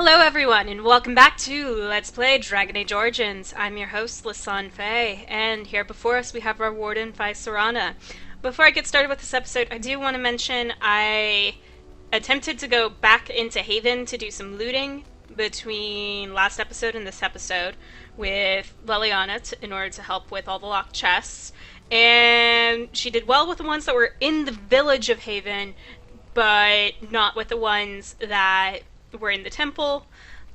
Hello everyone, and welcome back to Let's Play Dragon Age Origins. I'm your host, Lisanne Faye, and here before us we have our Warden, Sorana. Before I get started with this episode, I do want to mention I attempted to go back into Haven to do some looting between last episode and this episode with Leliana in order to help with all the locked chests. And she did well with the ones that were in the village of Haven, but not with the ones that were in the temple,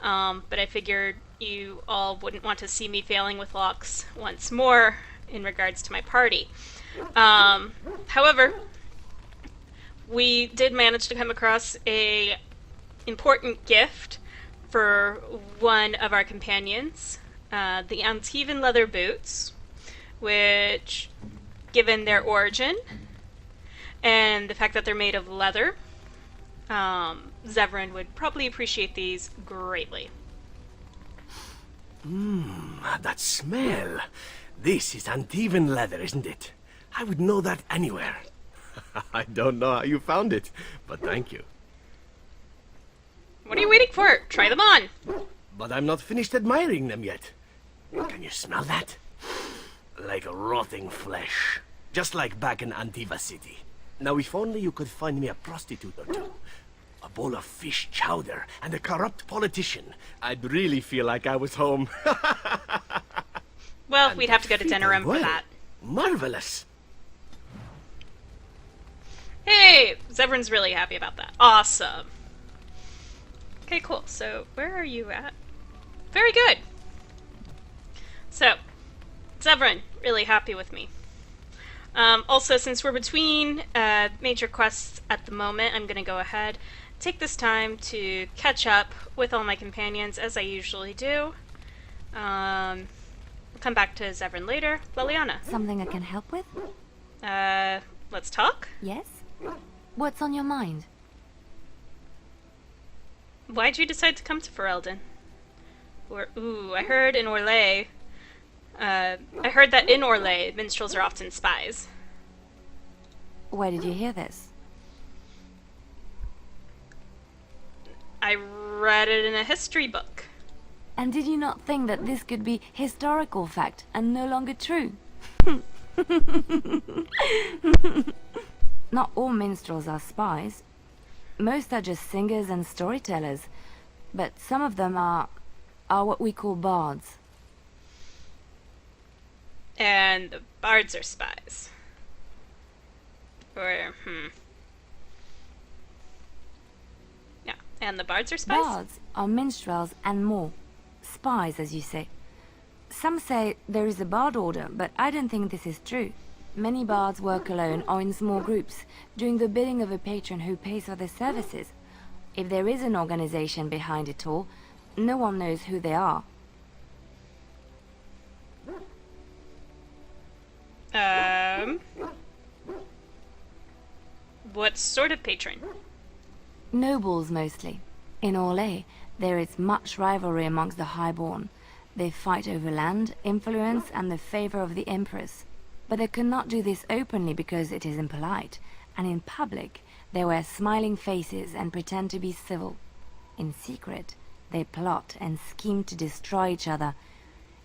but I figured you all wouldn't want to see me failing with locks once more in regards to my party. However, we did manage to come across a important gift for one of our companions, the Antivan leather boots, which, given their origin and the fact that they're made of leather, Zevran would probably appreciate these greatly. That smell. This is Antivan leather, isn't it? I would know that anywhere. I don't know how you found it, but thank you. What are you waiting for? Try them on! But I'm not finished admiring them yet. Can you smell that? Like rotting flesh. Just like back in Antiva City. Now, if only you could find me a prostitute or two. A bowl of fish chowder and a corrupt politician. I'd really feel like I was home. Well, we'd have to go to Denerim for that. Marvelous. Hey! Zevran's really happy about that. Awesome. Okay, cool. So, where are you at? Very good. So, Zevran, really happy with me. Also, since we're between major quests at the moment, I'm going to go ahead, take this time to catch up with all my companions, as I usually do. I'll come back to Zevran later. Leliana. Something I can help with? Let's talk? Yes? What's on your mind? Why'd you decide to come to Ferelden? I heard in Orlais... I heard that in Orlais, minstrels are often spies. Where did you hear this? I read it in a history book. And did you not think that this could be historical fact and no longer true? Not all minstrels are spies. Most are just singers and storytellers. But some of them are what we call bards. And the bards are spies. Yeah, and the bards are spies? Bards are minstrels and more. Spies, as you say. Some say there is a bard order, but I don't think this is true. Many bards work alone or in small groups, doing the bidding of a patron who pays for their services. If there is an organization behind it all, no one knows who they are. What sort of patron? Nobles, mostly. In Orlais, there is much rivalry amongst the highborn. They fight over land, influence, and the favor of the Empress. But they cannot do this openly because it is impolite, and in public, they wear smiling faces and pretend to be civil. In secret, they plot and scheme to destroy each other.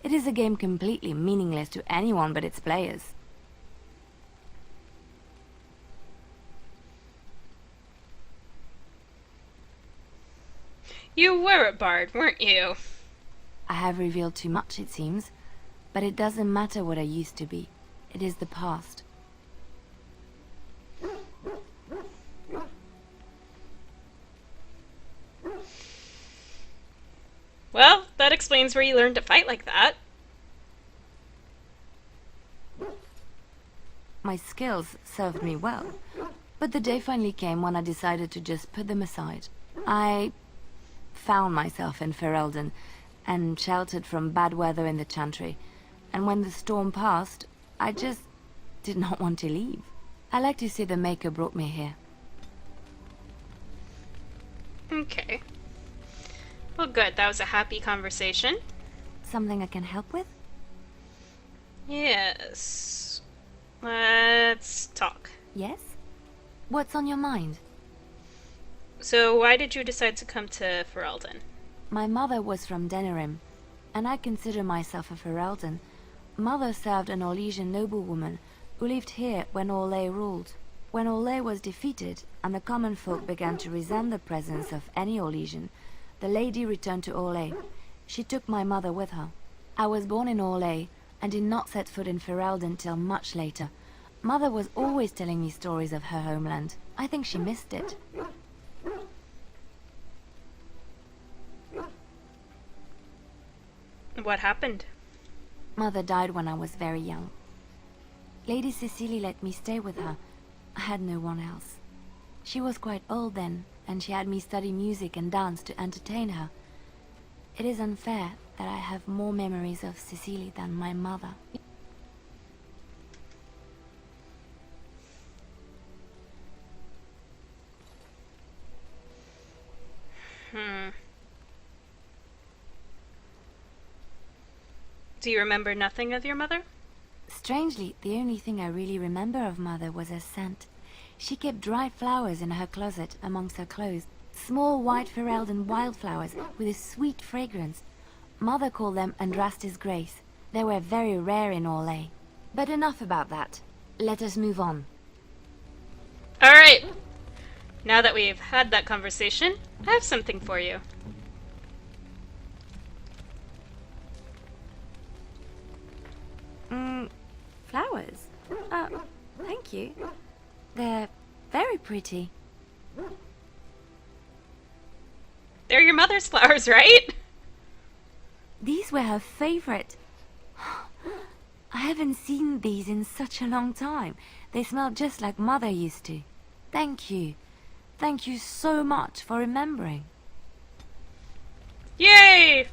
It is a game completely meaningless to anyone but its players. You were a bard, weren't you? I have revealed too much, it seems. But it doesn't matter what I used to be. It is the past. Well, that explains where you learned to fight like that. My skills served me well. But the day finally came when I decided to just put them aside. I found myself in Ferelden and sheltered from bad weather in the Chantry. And when the storm passed, I just did not want to leave. I like to say the Maker brought me here. Okay. Well, good. That was a happy conversation. Something I can help with? Yes. Let's talk. Yes? What's on your mind? So why did you decide to come to Ferelden? My mother was from Denerim, and I consider myself a Ferelden. Mother served an Orlesian noblewoman who lived here when Orlais ruled. When Orlais was defeated, and the common folk began to resent the presence of any Orlesian, the lady returned to Orlais. She took my mother with her. I was born in Orlais, and did not set foot in Ferelden till much later. Mother was always telling me stories of her homeland. I think she missed it. What happened? Mother died when I was very young. Lady Cecily let me stay with her. I had no one else. She was quite old then, and she had me study music and dance to entertain her. It is unfair that I have more memories of Cecily than my mother. Do you remember nothing of your mother? Strangely, the only thing I really remember of Mother was her scent. She kept dried flowers in her closet amongst her clothes. Small white Ferelden wildflowers with a sweet fragrance. Mother called them Andrastis Grace. They were very rare in Orlais. But enough about that. Let us move on. Alright! Now that we've had that conversation, I have something for you. Flowers? Thank you. They're very pretty. They're your mother's flowers, right? These were her favorite. I haven't seen these in such a long time. They smell just like Mother used to. Thank you. Thank you so much for remembering. Yay!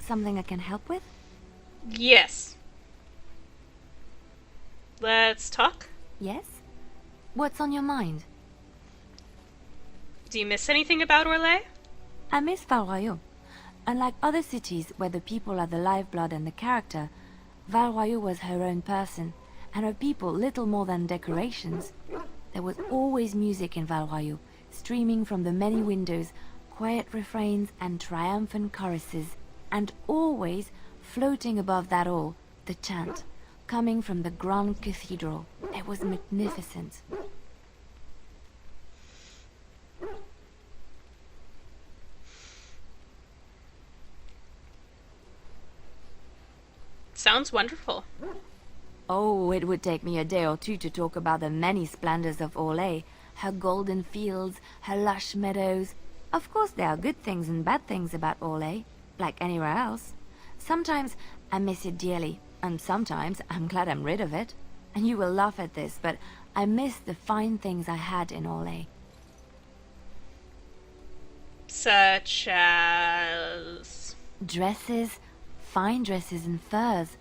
Something I can help with? Yes. Let's talk. Yes? What's on your mind? Do you miss anything about Orlais? I miss Val Royeaux. Unlike other cities where the people are the lifeblood and the character, Val Royeaux was her own person, and her people little more than decorations. There was always music in Val Royeaux, streaming from the many windows, quiet refrains and triumphant choruses, and always, floating above that all, the chant, coming from the grand cathedral. It was magnificent. Sounds wonderful. Oh, it would take me a day or two to talk about the many splendors of Orlais, her golden fields, her lush meadows. Of course there are good things and bad things about Orlais, like anywhere else. Sometimes I miss it dearly, and sometimes I'm glad I'm rid of it. And you will laugh at this, but I miss the fine things I had in Orlais. Such as... Dresses, fine dresses and furs.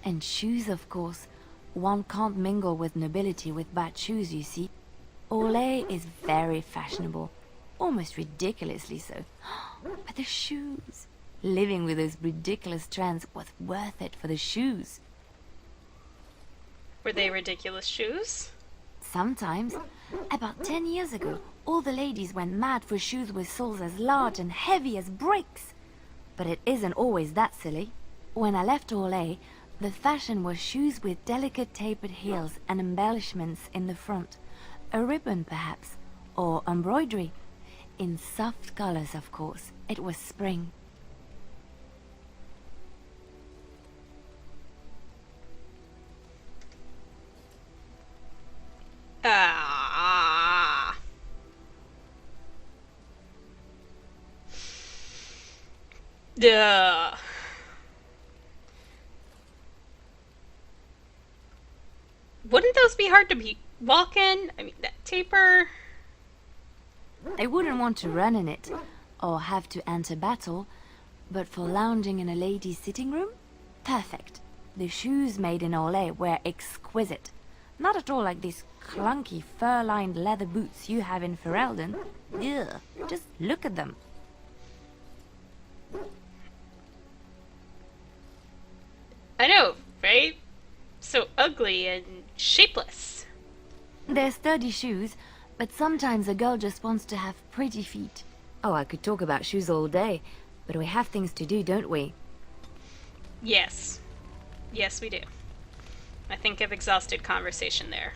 And shoes, of course. One can't mingle with nobility with bad shoes, you see. Orlais is very fashionable. Almost ridiculously so. But the shoes... Living with those ridiculous trends was worth it for the shoes. Were they ridiculous shoes? Sometimes. About 10 years ago, all the ladies went mad for shoes with soles as large and heavy as bricks. But it isn't always that silly. When I left Orlais, the fashion was shoes with delicate tapered heels and embellishments in the front. A ribbon, perhaps, or embroidery. In soft colors, of course. It was spring. Ah. Duh. Wouldn't those be hard to walk in? I mean, that taper... I wouldn't want to run in it, or have to enter battle, but for lounging in a lady's sitting room? Perfect. The shoes made in Orlais were exquisite. Not at all like these clunky fur-lined leather boots you have in Ferelden. Ugh, just look at them. I know, right? So ugly and shapeless. They're sturdy shoes, but sometimes a girl just wants to have pretty feet. Oh, I could talk about shoes all day, but we have things to do, don't we? Yes. Yes, we do. I think I've exhausted conversation there.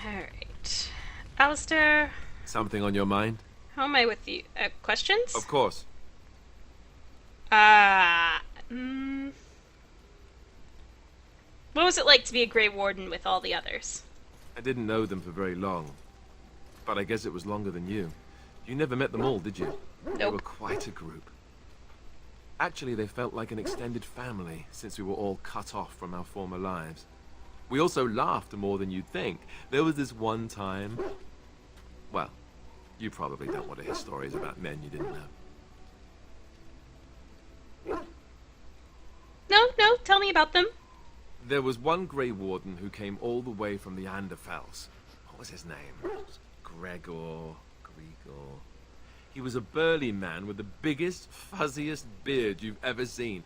Alright. Alistair, Something on your mind? how am I with you? Questions? Of course. Uh, what was it like to be a Grey Warden with all the others? I didn't know them for very long. But I guess it was longer than you. You never met them all, did you? They were Nope. quite a group. Actually, they felt like an extended family, since we were all cut off from our former lives. We also laughed more than you'd think. There was this one time... Well, you probably don't want to hear stories about men you didn't know. No, tell me about them. There was one Grey Warden who came all the way from the Anderfels. What was his name? Gregor... He was a burly man with the biggest, fuzziest beard you've ever seen.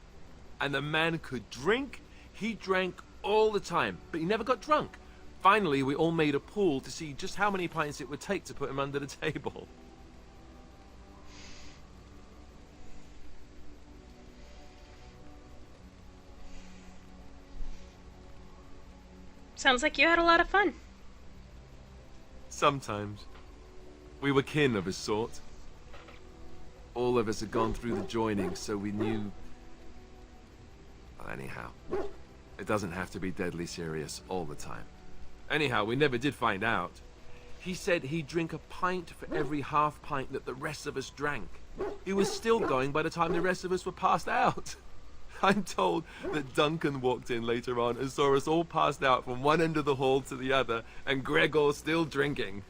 And the man could drink. He drank all the time, but he never got drunk. Finally, we all made a pool to see just how many pints it would take to put him under the table. Sounds like you had a lot of fun. Sometimes. We were kin of a sort. All of us had gone through the joining, so we knew... Well, anyhow, it doesn't have to be deadly serious all the time. Anyhow, we never did find out. He said he'd drink a pint for every half pint that the rest of us drank. He was still going by the time the rest of us were passed out. I'm told that Duncan walked in later on and saw us all passed out from one end of the hall to the other, and Gregor still drinking.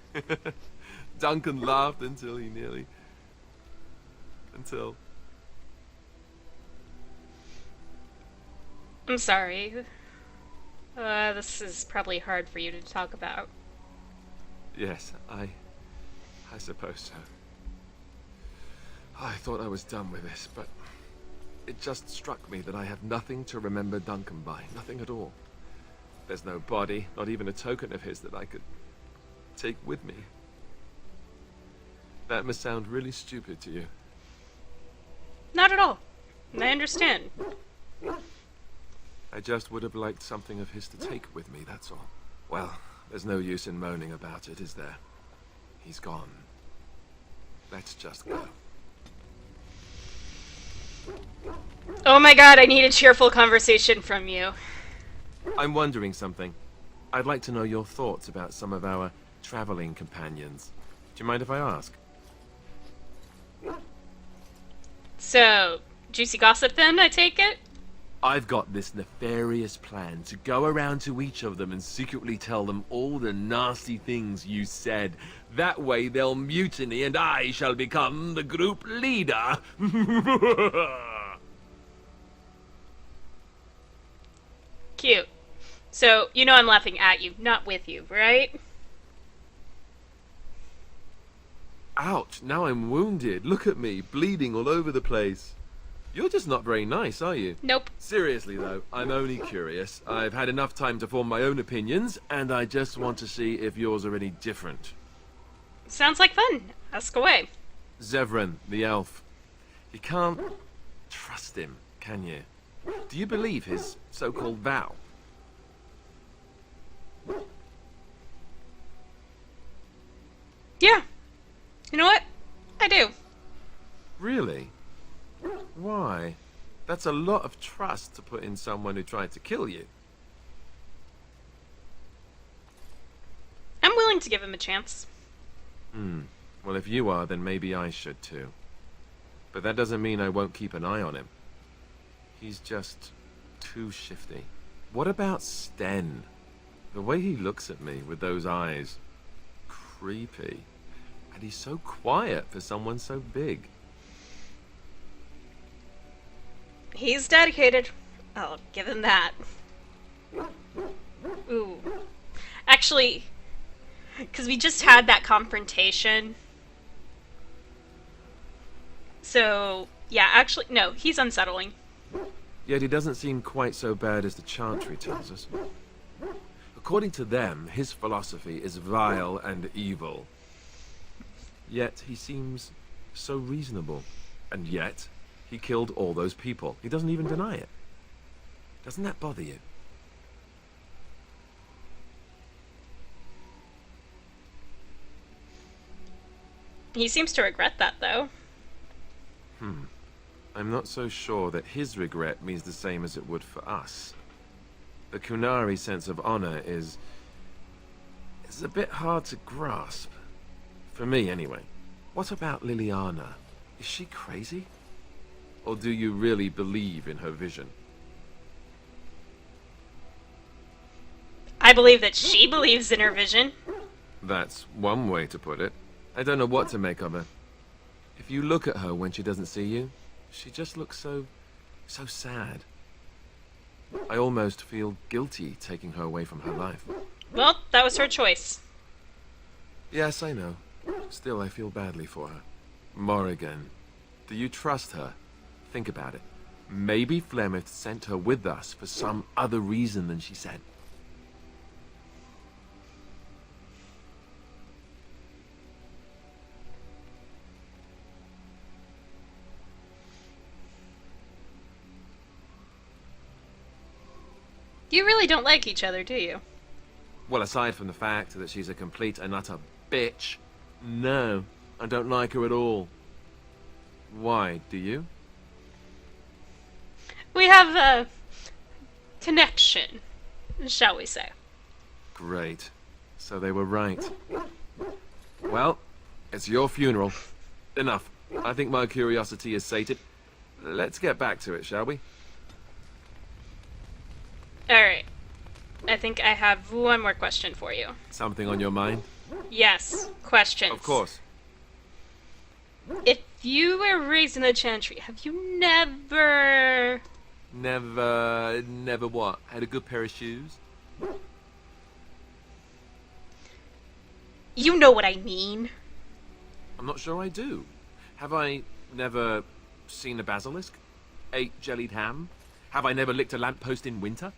Duncan laughed until he nearly... I'm sorry. This is probably hard for you to talk about. Yes, I suppose so. I thought I was done with this, but it just struck me that I have nothing to remember Duncan by. Nothing at all. There's no body, not even a token of his that I could take with me. That must sound really stupid to you. Not at all. I understand. I just would have liked something of his to take with me, that's all. Well, there's no use in moaning about it, is there? He's gone. Let's just go. Oh my god, I need a cheerful conversation from you. I'm wondering something. I'd like to know your thoughts about some of our traveling companions. Do you mind if I ask? So, juicy gossip then, I take it? I've got this nefarious plan to go around to each of them and secretly tell them all the nasty things you said. That way they'll mutiny and I shall become the group leader. Cute. So, you know I'm laughing at you, not with you, right? Ouch, now I'm wounded. Look at me, bleeding all over the place. You're just not very nice, are you? Nope. Seriously, though, I'm only curious. I've had enough time to form my own opinions, and I just want to see if yours are any different. Sounds like fun. Ask away. Zevran, the elf. You can't trust him, can you? Do you believe his so-called vow? Yeah. You know what? I do. Really? Why? That's a lot of trust to put in someone who tried to kill you. I'm willing to give him a chance. Well, if you are, then maybe I should too. But that doesn't mean I won't keep an eye on him. He's just too shifty. What about Sten? The way he looks at me with those eyes. Creepy. And he's so quiet for someone so big. He's dedicated. I'll give him that. Ooh. Actually, because we just had that confrontation. So, yeah, actually, no, he's unsettling. Yet he doesn't seem quite so bad as the Chantry tells us. According to them, his philosophy is vile and evil. Yet he seems so reasonable. And yet, he killed all those people. He doesn't even deny it. Doesn't that bother you? He seems to regret that, though. I'm not so sure that his regret means the same as it would for us. The Kunari sense of honor is a bit hard to grasp. For me, anyway. What about Liliana? Is she crazy? Or do you really believe in her vision? I believe that she believes in her vision. That's one way to put it. I don't know what to make of her. If you look at her when she doesn't see you, she just looks so sad. I almost feel guilty taking her away from her life. Well, that was her choice. Yes, I know. Still, I feel badly for her. Morrigan, do you trust her? Think about it. Maybe Flemeth sent her with us for some other reason than she said. You really don't like each other, do you? Well, aside from the fact that she's a complete and utter bitch, no, I don't like her at all. Why, do you? We have a connection, shall we say. Great. So they were right. Well, it's your funeral. Enough. I think my curiosity is sated. Let's get back to it, shall we? Alright. I think I have one more question for you. Something on your mind? Yes, questions. Of course. If you were raised in the Chantry, have you never... Never what? Had a good pair of shoes? You know what I mean. I'm not sure I do. Have I never seen a basilisk? Ate jellied ham? Have I never licked a lamppost in winter?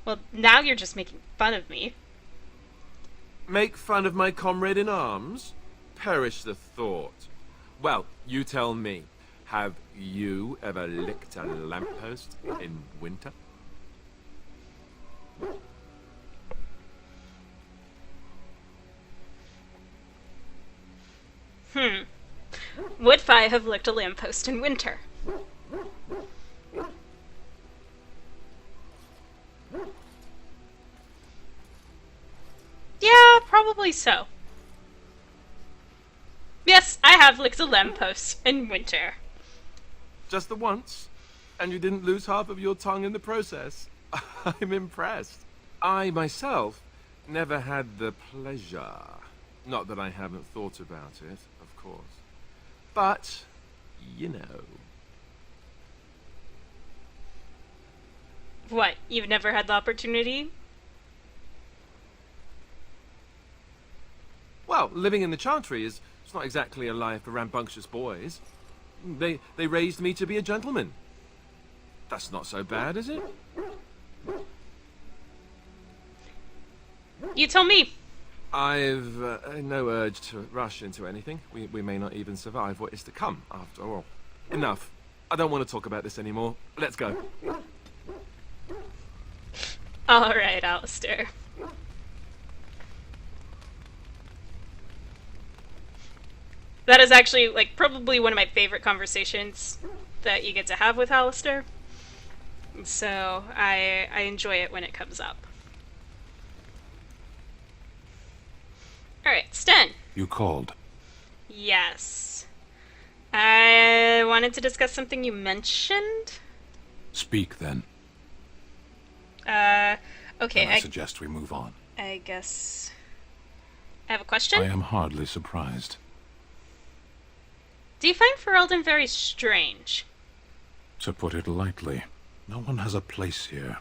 Well, now you're just making fun of me. Make fun of my comrade in arms? Perish the thought. Well, you tell me. Have you ever licked a lamppost in winter? Would I have licked a lamppost in winter? Yeah, probably so. Yes, I have licked a lamppost in winter. Just the once? And you didn't lose half of your tongue in the process? I'm impressed. I, myself, never had the pleasure. Not that I haven't thought about it, of course. But, you know. What, you've never had the opportunity? Well, living in the Chantry is it's not exactly a life for rambunctious boys. They raised me to be a gentleman. That's not so bad, is it? You tell me. I've no urge to rush into anything. We may not even survive what is to come, after all. Enough. I don't want to talk about this anymore. Let's go. Alright, Alistair. That is actually, like, probably one of my favorite conversations that you get to have with Alistair. So, I enjoy it when it comes up. Alright, Sten. You called. Yes. I wanted to discuss something you mentioned. Speak, then. Okay, Then I suggest we move on. I guess... I have a question? I am hardly surprised. Do you find Ferelden very strange? To put it lightly, no one has a place here.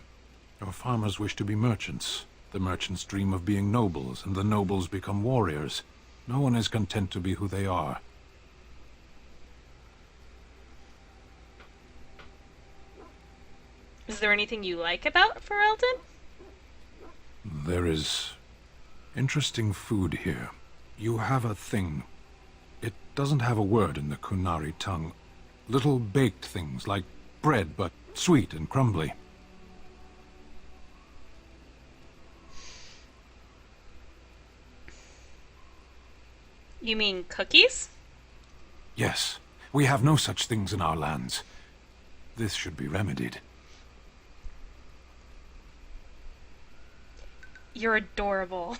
Our farmers wish to be merchants. The merchants dream of being nobles, and the nobles become warriors. No one is content to be who they are. Is there anything you like about Ferelden? There is interesting food here. You have a thing. It doesn't have a word in the Kunari tongue. Little baked things like bread, but sweet and crumbly. You mean cookies? Yes, we have no such things in our lands. This should be remedied. You're adorable.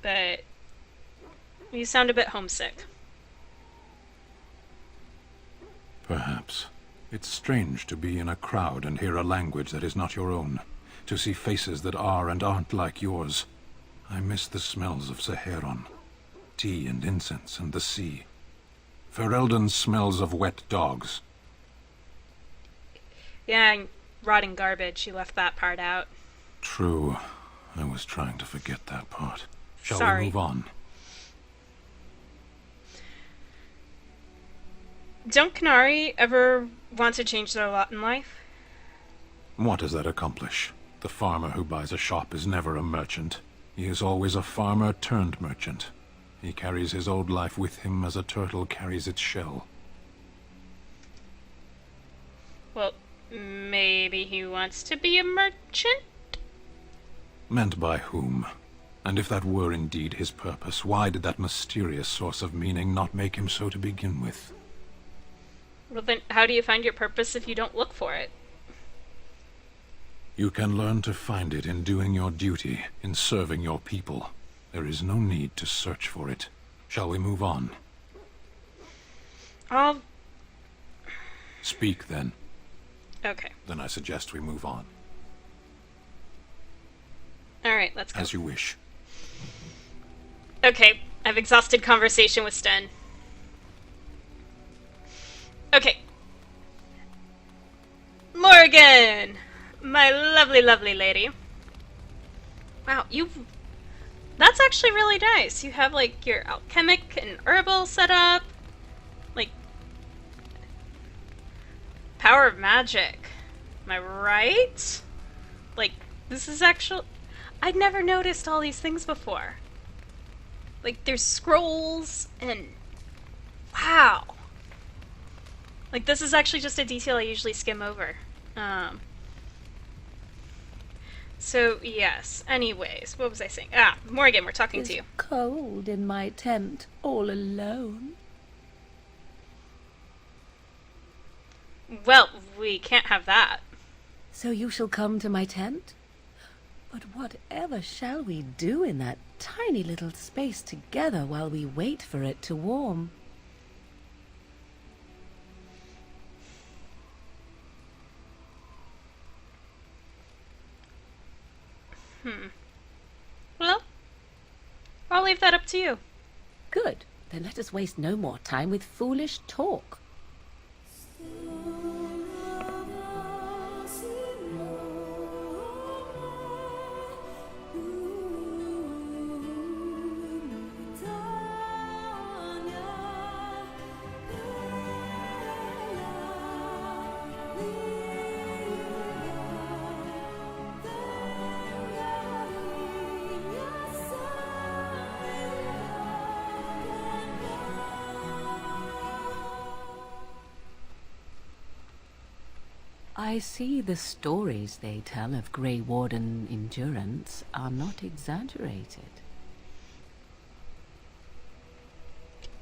But you sound a bit homesick. Perhaps. It's strange to be in a crowd and hear a language that is not your own. To see faces that are and aren't like yours. I miss the smells of Seheron. Tea and incense and the sea. Ferelden smells of wet dogs. Yeah, and rotting garbage. You left that part out. True. I was trying to forget that part. Shall Sorry. we move on? Don't Kunari ever want to change their lot in life? What does that accomplish? The farmer who buys a shop is never a merchant. He is always a farmer turned merchant. He carries his old life with him as a turtle carries its shell. Well, maybe he wants to be a merchant? Meant by whom? And if that were indeed his purpose, why did that mysterious source of meaning not make him so to begin with? Well, then how do you find your purpose if you don't look for it? You can learn to find it in doing your duty, in serving your people. There is no need to search for it. Shall we move on? I'll... Speak, then. Okay. Then I suggest we move on. Alright, let's go. As you wish. Okay, I've exhausted conversation with Sten. Okay. Morgan! My lovely, lovely lady. Wow, that's actually really nice. You have, like, your alchemic and herbal set up. Like, power of magic. Am I right? Like, this is actual... I'd never noticed all these things before. Like, there's scrolls and... Wow. Like, this is actually just a detail I usually skim over. So, yes. Anyways, what was I saying? Ah, Morgan, we're talking to you. It's cold in my tent, all alone. Well, we can't have that. So you shall come to my tent? But whatever shall we do in that tiny little space together while we wait for it to warm? Well, I'll leave that up to you. Good. Then let us waste no more time with foolish talk. I see the stories they tell of Grey Warden endurance are not exaggerated.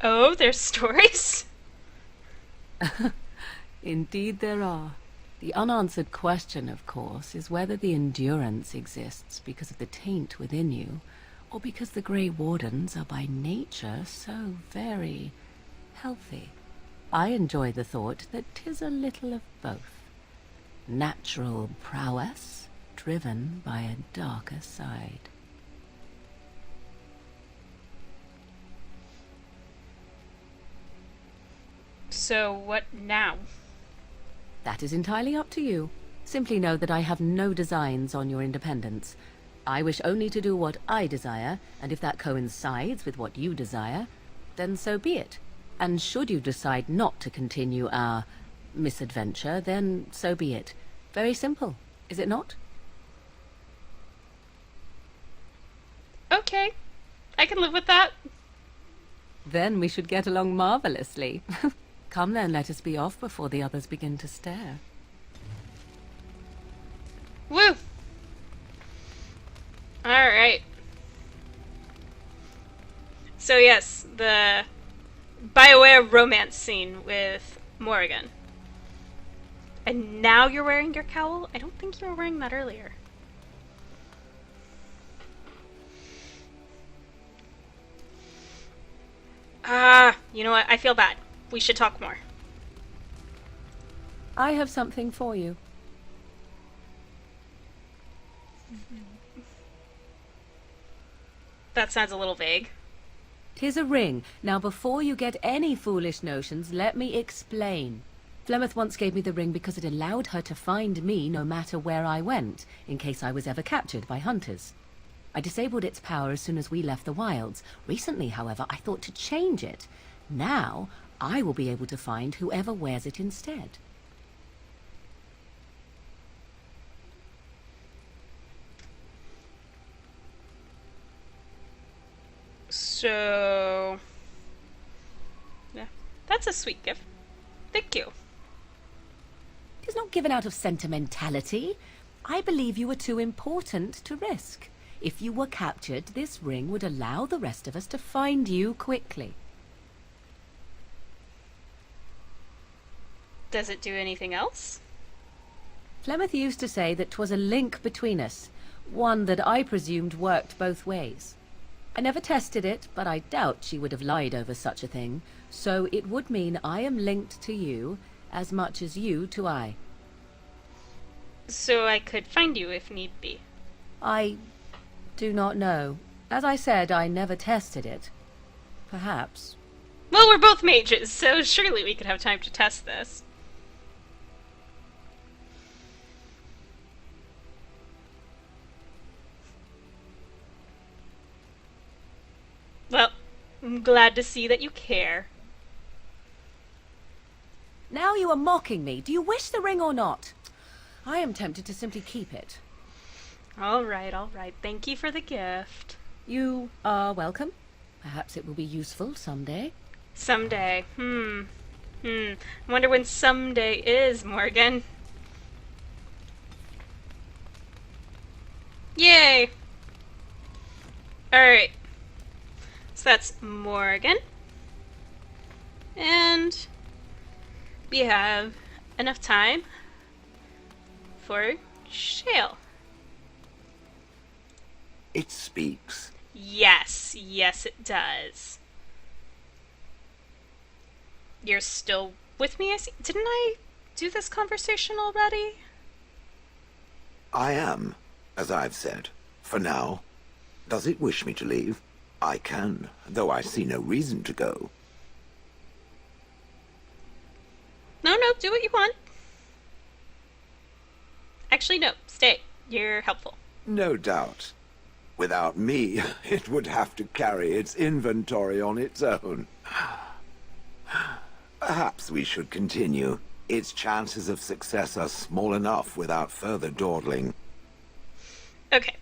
Oh, there's stories? Indeed there are. The unanswered question, of course, is whether the endurance exists because of the taint within you, or because the Grey Wardens are by nature so very healthy. I enjoy the thought that 'tis a little of both. Natural prowess, driven by a darker side. So, what now? That is entirely up to you. Simply know that I have no designs on your independence. I wish only to do what I desire, and if that coincides with what you desire, then so be it. And should you decide not to continue our misadventure, then so be it. Very simple, is it not? Okay, I can live with that. Then we should get along marvelously. Come then, let us be off before the others begin to stare. Woo! Alright. So yes, the Bioware romance scene with Morrigan. And now you're wearing your cowl? I don't think you were wearing that earlier. You know what? I feel bad. We should talk more. I have something for you. That sounds a little vague. 'Tis a ring. Now before you get any foolish notions, let me explain. Flemeth once gave me the ring because it allowed her to find me no matter where I went, in case I was ever captured by hunters. I disabled its power as soon as we left the wilds. Recently, however, I thought to change it. Now, I will be able to find whoever wears it instead. So... yeah, that's a sweet gift. Thank you. It is not given out of sentimentality. I believe you are too important to risk. If you were captured, this ring would allow the rest of us to find you quickly. Does it do anything else? Flemeth used to say that 'twas a link between us, one that I presumed worked both ways. I never tested it, but I doubt she would have lied over such a thing, so it would mean I am linked to you as much as you to I. So I could find you if need be. I do not know. As I said, I never tested it. Perhaps. Well, we're both mages, so surely we could have time to test this. Well, I'm glad to see that you care. Now you are mocking me. Do you wish the ring or not? I am tempted to simply keep it. All right. Thank you for the gift. You are welcome. Perhaps it will be useful someday. Someday. I wonder when someday is, Morgan. Yay! Alright. So that's Morgan. And we have enough time for Shale. It speaks. Yes, it does. You're still with me, I see. Didn't I do this conversation already? I am, as I've said, for now. Does it wish me to leave? I can, though I see no reason to go. No, do what you want. Actually, no, stay. You're helpful. No doubt. Without me, it would have to carry its inventory on its own. Perhaps we should continue. Its chances of success are small enough without further dawdling. Okay.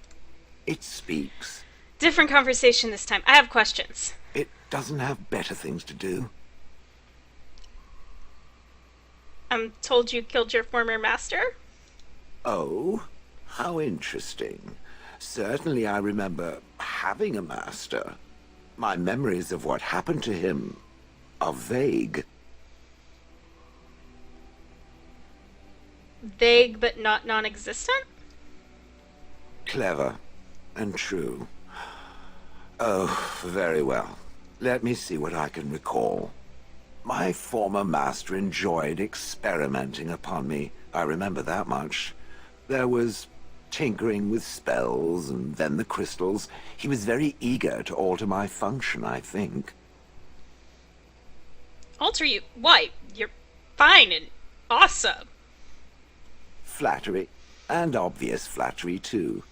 It speaks. Different conversation this time. I have questions. It doesn't have better things to do. I'm told you killed your former master? Oh, how interesting. Certainly I remember having a master. My memories of what happened to him are vague. Vague but not non-existent? Clever and true. Oh, very well. Let me see what I can recall. My former master enjoyed experimenting upon me. I remember that much. There was tinkering with spells, and then the crystals. He was very eager to alter my function, I think. Alter you? Why? You're fine and awesome. Flattery, and obvious flattery, too.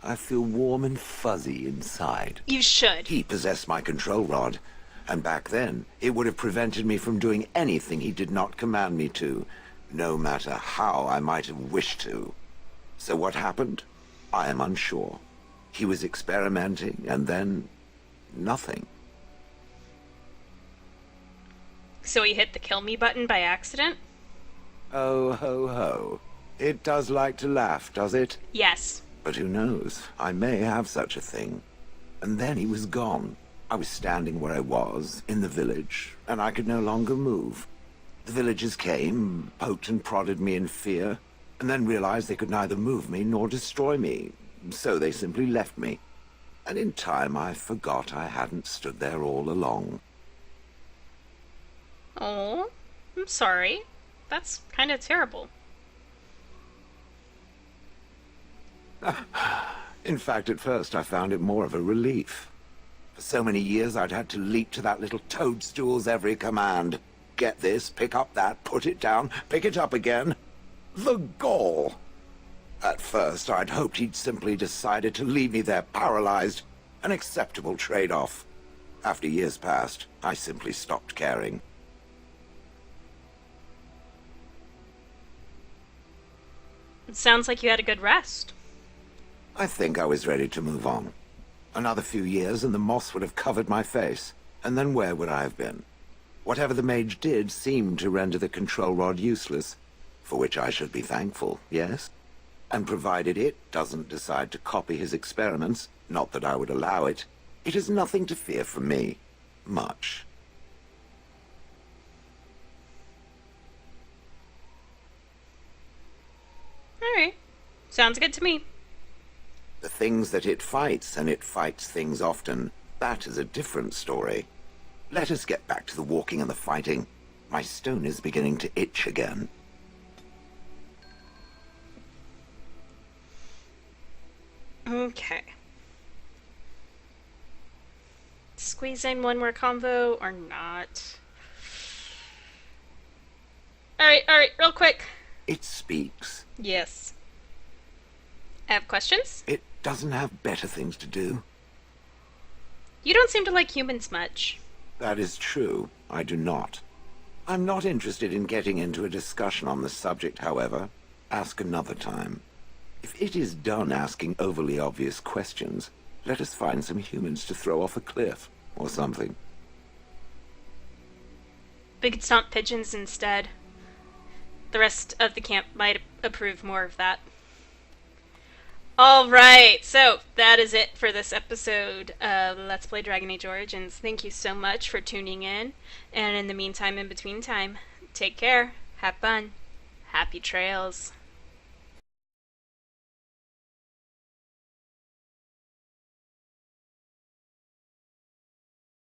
I feel warm and fuzzy inside. You should. He possessed my control rod, and back then, it would have prevented me from doing anything he did not command me to, no matter how I might have wished to. So what happened? I am unsure. He was experimenting, and then nothing. So he hit the kill me button by accident? Oh, ho, ho. It does like to laugh, does it? Yes. But who knows? I may have such a thing. And then he was gone. I was standing where I was, in the village, and I could no longer move. The villagers came, poked and prodded me in fear, and then realized they could neither move me nor destroy me. So they simply left me. And in time I forgot I hadn't stood there all along. Oh, I'm sorry. That's kind of terrible. In fact, at first I found it more of a relief. For so many years I'd had to leap to that little toadstool's every command. Get this, pick up that, put it down, pick it up again. The gall! At first I'd hoped he'd simply decided to leave me there paralyzed, an acceptable trade-off. After years passed, I simply stopped caring. It sounds like you had a good rest. I think I was ready to move on. Another few years and the moss would have covered my face. And then where would I have been? Whatever the mage did seemed to render the control rod useless, for which I should be thankful, yes? And provided it doesn't decide to copy his experiments, not that I would allow it, it is nothing to fear from me. Much. Alright. Sounds good to me. The things that it fights, and it fights things often, that is a different story. Let us get back to the walking and the fighting. My stone is beginning to itch again. Okay. Squeeze in one more convo or not? Alright, real quick. It speaks. Yes. I have questions? It doesn't have better things to do. You don't seem to like humans much. That is true. I do not. I'm not interested in getting into a discussion on the subject, however. Ask another time. If it is done asking overly obvious questions, let us find some humans to throw off a cliff, or something. We could stomp pigeons instead. The rest of the camp might approve more of that. Alright, so that is it for this episode of Let's Play Dragon Age Origins. Thank you so much for tuning in, and in the meantime, in between time, take care, have fun, happy trails.